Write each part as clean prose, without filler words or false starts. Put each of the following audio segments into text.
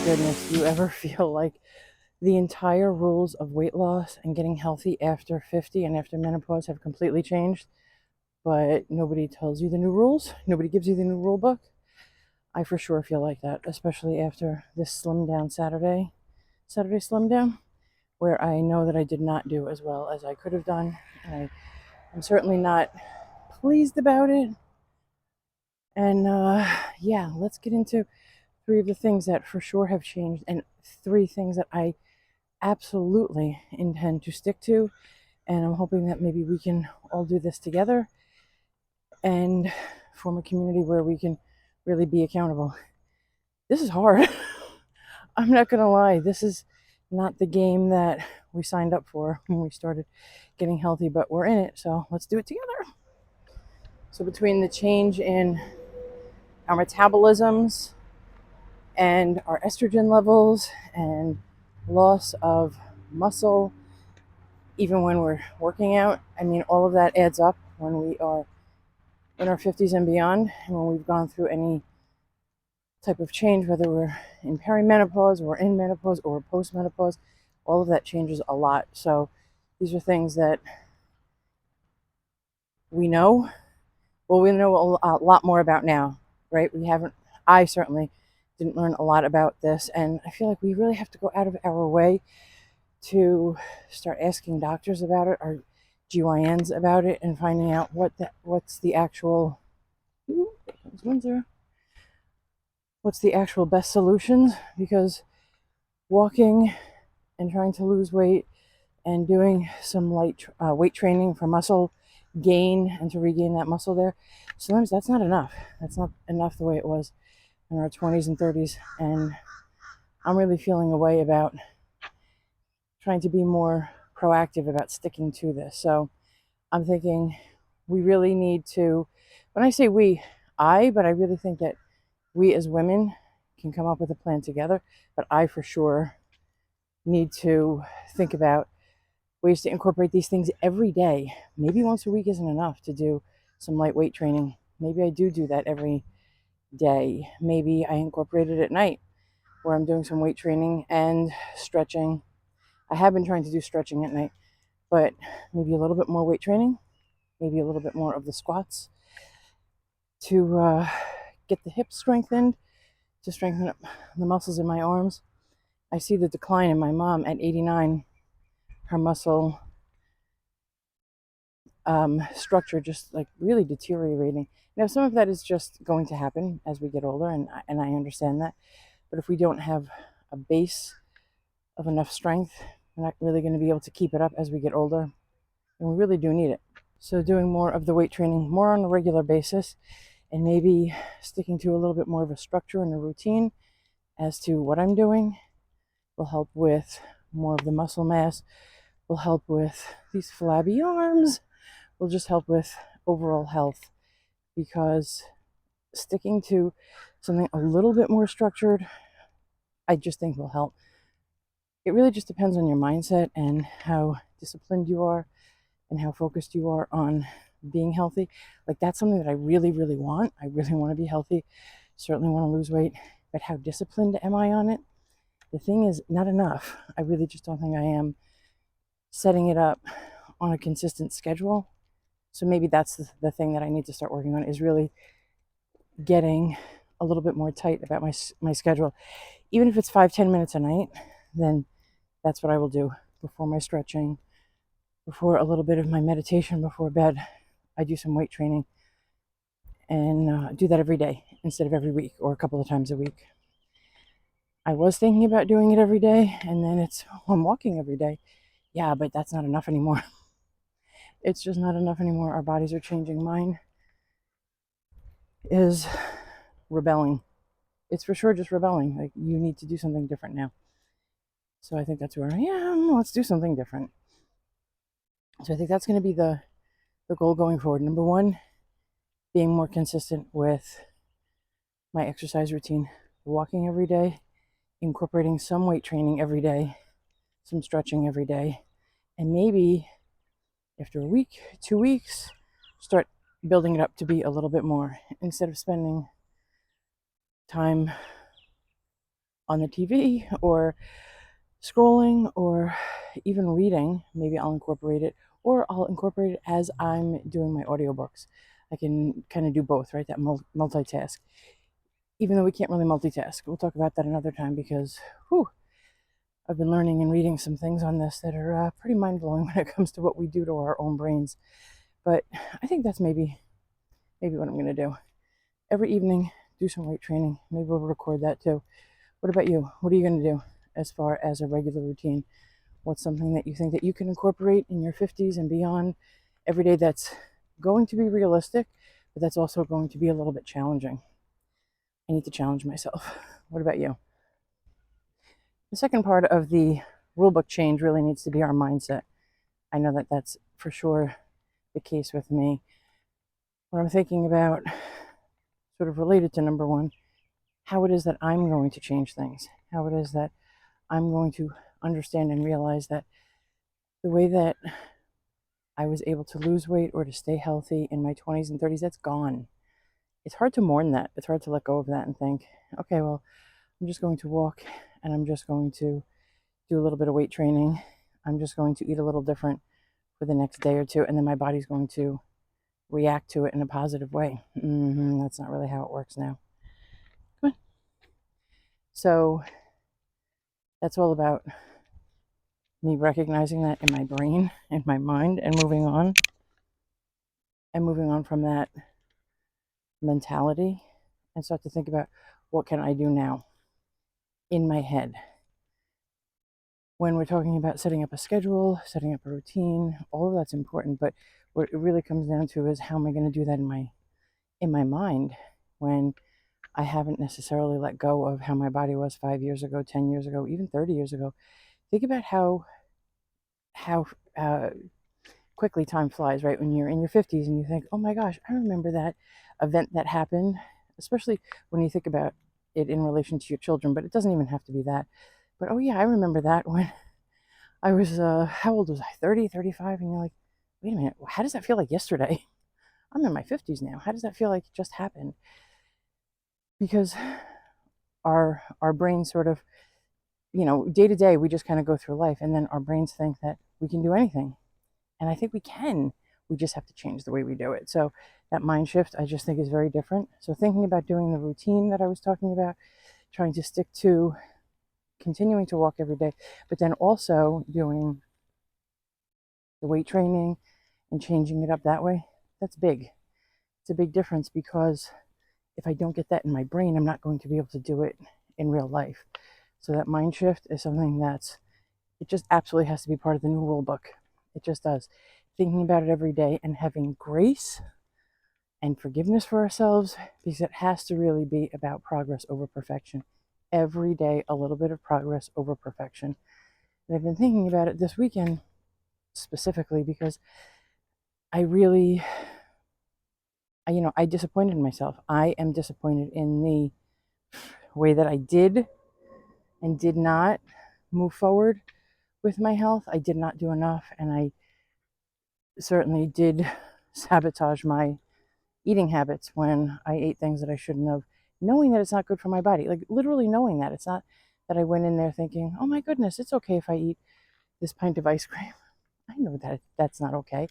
goodness, do you ever feel like the entire rules of weight loss and getting healthy after 50 and after menopause have completely changed, but nobody tells you the new rules? Nobody gives you the new rule book? I for sure feel like that, especially after this slim down Saturday slim down, where I know that I did not do as well as I could have done. And I'm certainly not pleased about it. And yeah, let's get into three of the things that for sure have changed and three things that I absolutely intend to stick to. And I'm hoping that maybe we can all do this together and form a community where we can really be accountable. This is hard. I'm not going to lie. This is not the game that we signed up for when we started getting healthy, but we're in it. So let's do it together. So between the change in our metabolisms and our estrogen levels and loss of muscle, even when we're working out, I mean, all of that adds up when we are in our 50s and beyond, and when we've gone through any type of change, whether we're in perimenopause or in menopause or postmenopause, all of that changes a lot. So these are things that we know. Well, we know a lot more about now, right? I certainly didn't learn a lot about this, and I feel like we really have to go out of our way to start asking doctors about it, or GYNs about it, and finding out what's the actual what's the actual best solutions, because walking and trying to lose weight and doing some light weight training for muscle gain and to regain that muscle there, sometimes that's not enough. That's not enough the way it was in our 20s and 30s. And I'm really feeling a way about trying to be more proactive about sticking to this. So I'm thinking we really need to, when I say we, but I really think that we as women can come up with a plan together, but I for sure need to think about ways to incorporate these things every day. Maybe once a week isn't enough to do some light weight training. Maybe I do that every day. Maybe I incorporate it at night where I'm doing some weight training and stretching. I have been trying to do stretching at night, but maybe a little bit more weight training, maybe a little bit more of the squats to get the hips strengthened, to strengthen up the muscles in my arms. I see the decline in my mom at 89. Her muscle structure just like really deteriorating. Now, some of that is just going to happen as we get older, and I understand that. But if we don't have a base of enough strength, we're not really going to be able to keep it up as we get older, and we really do need it. So doing more of the weight training more on a regular basis, and maybe sticking to a little bit more of a structure and a routine as to what I'm doing, will help with more of the muscle mass, will help with these flabby arms, will just help with overall health, because sticking to something a little bit more structured, I just think will help. It really just depends on your mindset and how disciplined you are and how focused you are on being healthy. Like, that's something that I really, really want. I really want to be healthy, certainly want to lose weight, but how disciplined am I on it? The thing is, not enough. I really just don't think I am setting it up on a consistent schedule. So maybe that's the thing that I need to start working on, is really getting a little bit more tight about my schedule. Even if it's 5-10 minutes a night, then that's what I will do before my stretching, before a little bit of my meditation before bed. I do some weight training, and do that every day instead of every week or a couple of times a week. I was thinking about doing it every day, and then I'm walking every day. Yeah, but that's not enough anymore. It's just not enough anymore. Our bodies are changing. Mine is rebelling. It's for sure just rebelling. Like, you need to do something different now. So I think that's where I am. Let's do something different. So I think that's going to be the goal going forward. Number one, being more consistent with my exercise routine, walking every day, incorporating some weight training every day, some stretching every day, and maybe after a week, 2 weeks, start building it up to be a little bit more, instead of spending time on the TV or scrolling or even reading. Maybe I'll incorporate it, or I'll incorporate it as I'm doing my audiobooks. I can kind of do both, right? That multitask. Even though we can't really multitask. We'll talk about that another time because, whew, I've been learning and reading some things on this that are pretty mind blowing when it comes to what we do to our own brains. But I think that's maybe what I'm going to do. Every evening, do some weight training. Maybe we'll record that too. What about you? What are you going to do as far as a regular routine? What's something that you think that you can incorporate in your 50s and beyond every day that's going to be realistic, but that's also going to be a little bit challenging? I need to challenge myself. What about you? The second part of the rulebook change really needs to be our mindset. I know that that's for sure the case with me. What I'm thinking about, sort of related to number one, how it is that I'm going to change things, how it is that I'm going to understand and realize that the way that I was able to lose weight or to stay healthy in my 20s and 30s, that's gone. It's hard to mourn that. It's hard to let go of that and think, okay, well, I'm just going to walk and I'm just going to do a little bit of weight training. I'm just going to eat a little different for the next day or two, and then my body's going to react to it in a positive way. That's not really how it works now. Come on. So that's all about me recognizing that in my brain, in my mind, and moving on. And moving on from that mentality and start to think about, what can I do now in my head? When we're talking about setting up a schedule, setting up a routine, all of that's important. But what it really comes down to is, how am I going to do that in my mind when I haven't necessarily let go of how my body was 5 years ago, 10 years ago, even 30 years ago. Think about how quickly time flies, right? When you're in your 50s and you think, oh my gosh, I remember that event that happened, especially when you think about it in relation to your children, but it doesn't even have to be that. But oh yeah, I remember that when I was, how old was I? 30, 35? And you're like, wait a minute, how does that feel like yesterday? I'm in my 50s now. How does that feel like it just happened? Because our brains sort of, day to day, we just kind of go through life, and then our brains think that we can do anything. And I think we can. We just have to change the way we do it. So that mind shift, I just think, is very different. So thinking about doing the routine that I was talking about, trying to stick to continuing to walk every day, but then also doing the weight training and changing it up that way, that's big. It's a big difference, because if I don't get that in my brain, I'm not going to be able to do it in real life. So that mind shift is something it just absolutely has to be part of the new rule book. It just does. Thinking about it every day and having grace and forgiveness for ourselves, because it has to really be about progress over perfection. Every day, a little bit of progress over perfection. And I've been thinking about it this weekend specifically because I really, I disappointed myself. I am disappointed in the way that I did and did not move forward with my health. I did not do enough, and I certainly did sabotage my eating habits when I ate things that I shouldn't have, knowing that it's not good for my body. Like, literally knowing that. It's not that I went in there thinking, oh my goodness, it's okay if I eat this pint of ice cream. I know that that's not okay.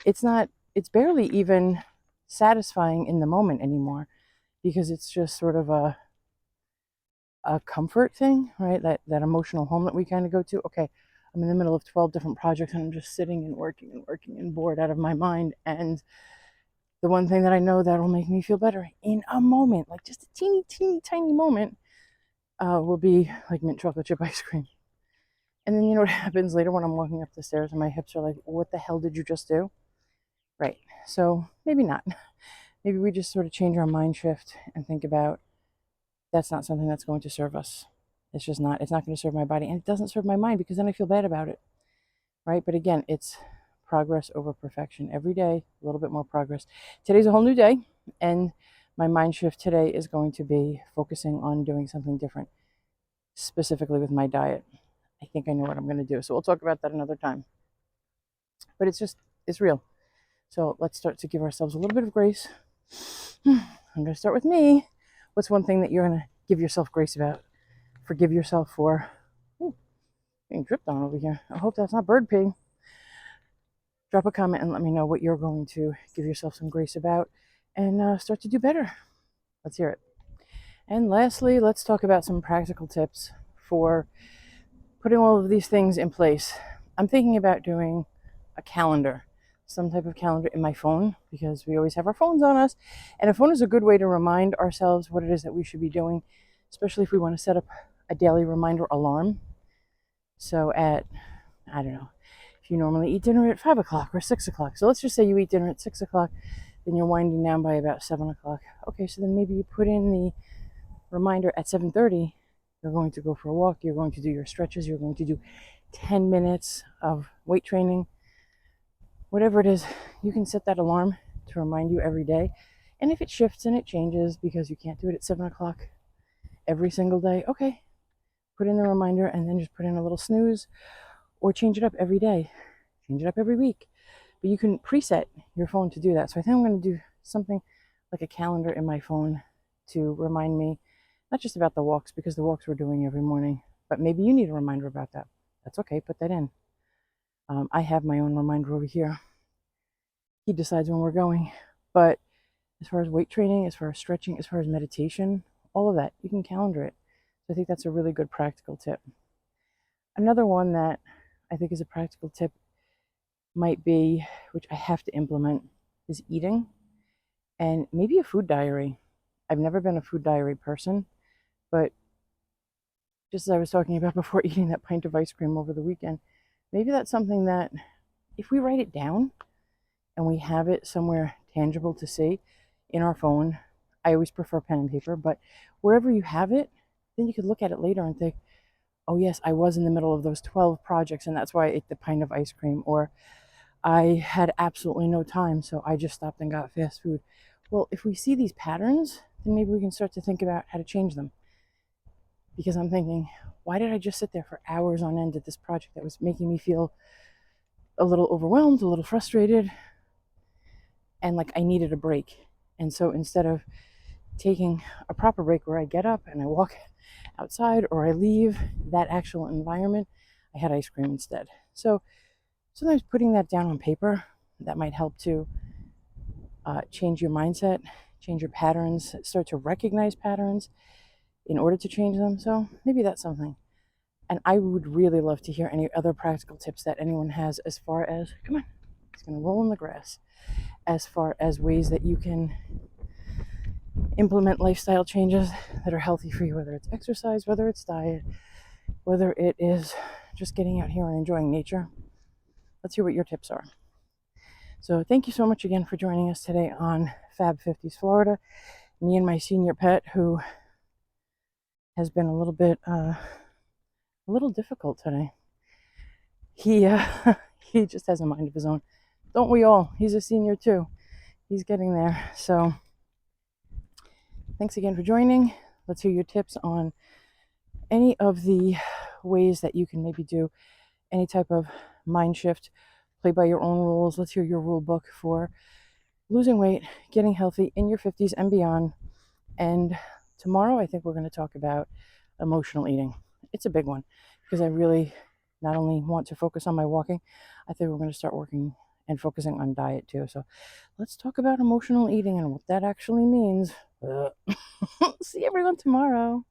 It's barely even satisfying in the moment anymore, because it's just sort of a comfort thing, right? That emotional home that we kind of go to. Okay, I'm in the middle of 12 different projects and I'm just sitting and working and bored out of my mind. And the one thing that I know that'll make me feel better in a moment, like just a teeny, teeny, tiny moment, will be like mint chocolate chip ice cream. And then you know what happens later when I'm walking up the stairs and my hips are like, what the hell did you just do? Right. So maybe not. Maybe we just sort of change our mind shift and think about, that's not something that's going to serve us. It's not going to serve my body, and it doesn't serve my mind, because then I feel bad about it. Right. But again, it's progress over perfection. Every day, a little bit more progress. Today's a whole new day, and my mind shift today is going to be focusing on doing something different, specifically with my diet. I think I know what I'm going to do. So we'll talk about that another time. But it's real. So let's start to give ourselves a little bit of grace. I'm going to start with me. What's one thing that you're going to give yourself grace about forgive yourself for being dripped on over here. I hope that's not bird pee. Drop a comment and let me know what you're going to give yourself some grace about and start to do better. Let's hear it. And lastly, let's talk about some practical tips for putting all of these things in place. I'm thinking about doing a calendar, some type of calendar in my phone, because we always have our phones on us. And a phone is a good way to remind ourselves what it is that we should be doing, especially if we want to set up a daily reminder alarm. So I don't know, if you normally eat dinner at 5 o'clock or 6 o'clock. So let's just say you eat dinner at 6 o'clock, then you're winding down by about 7 o'clock. Okay, so then maybe you put in the reminder at 7:30. You're going to go for a walk, you're going to do your stretches, you're going to do 10 minutes of weight training. Whatever it is, you can set that alarm to remind you every day. And if it shifts and it changes because you can't do it at 7 o'clock every single day, okay, put in the reminder and then just put in a little snooze, or change it up every day, change it up every week. But you can preset your phone to do that. So I think I'm going to do something like a calendar in my phone to remind me, not just about the walks, because the walks we're doing every morning, but maybe you need a reminder about that. That's okay, put that in. I have my own reminder over here. He decides when we're going. But as far as weight training, as far as stretching, as far as meditation, all of that, you can calendar it. So I think that's a really good practical tip. Another one that I think is a practical tip might be, which I have to implement, is eating, and maybe a food diary. I've never been a food diary person, but just as I was talking about before, eating that pint of ice cream over the weekend, maybe that's something that if we write it down and we have it somewhere tangible to see in our phone, I always prefer pen and paper, but wherever you have it, then you could look at it later and think, oh yes, I was in the middle of those 12 projects and that's why I ate the pint of ice cream, or I had absolutely no time, so I just stopped and got fast food. Well, if we see these patterns, then maybe we can start to think about how to change them. Because I'm thinking, why did I just sit there for hours on end at this project that was making me feel a little overwhelmed, a little frustrated, and like I needed a break? And so instead of taking a proper break where I get up and I walk outside or I leave that actual environment, I had ice cream instead. So sometimes putting that down on paper, that might help to change your mindset, change your patterns, start to recognize patterns in order to change them. So maybe that's something. And I would really love to hear any other practical tips that anyone has as far as, come on, it's going to roll in the grass, as far as ways that you can implement lifestyle changes that are healthy for you, whether it's exercise, whether it's diet, whether it is just getting out here and enjoying nature. Let's hear what your tips are. So thank you so much again for joining us today on Fab 50s Florida. Me and my senior pet, who has been a little difficult today. He he just has a mind of his own. Don't we all? He's a senior too. He's getting there. So thanks again for joining. Let's hear your tips on any of the ways that you can maybe do any type of mind shift, play by your own rules. Let's hear your rule book for losing weight, getting healthy in your 50s and beyond. And tomorrow, I think we're going to talk about emotional eating. It's a big one because I really not only want to focus on my walking, I think we're going to start working and focusing on diet too. So let's talk about emotional eating and what that actually means. See everyone tomorrow.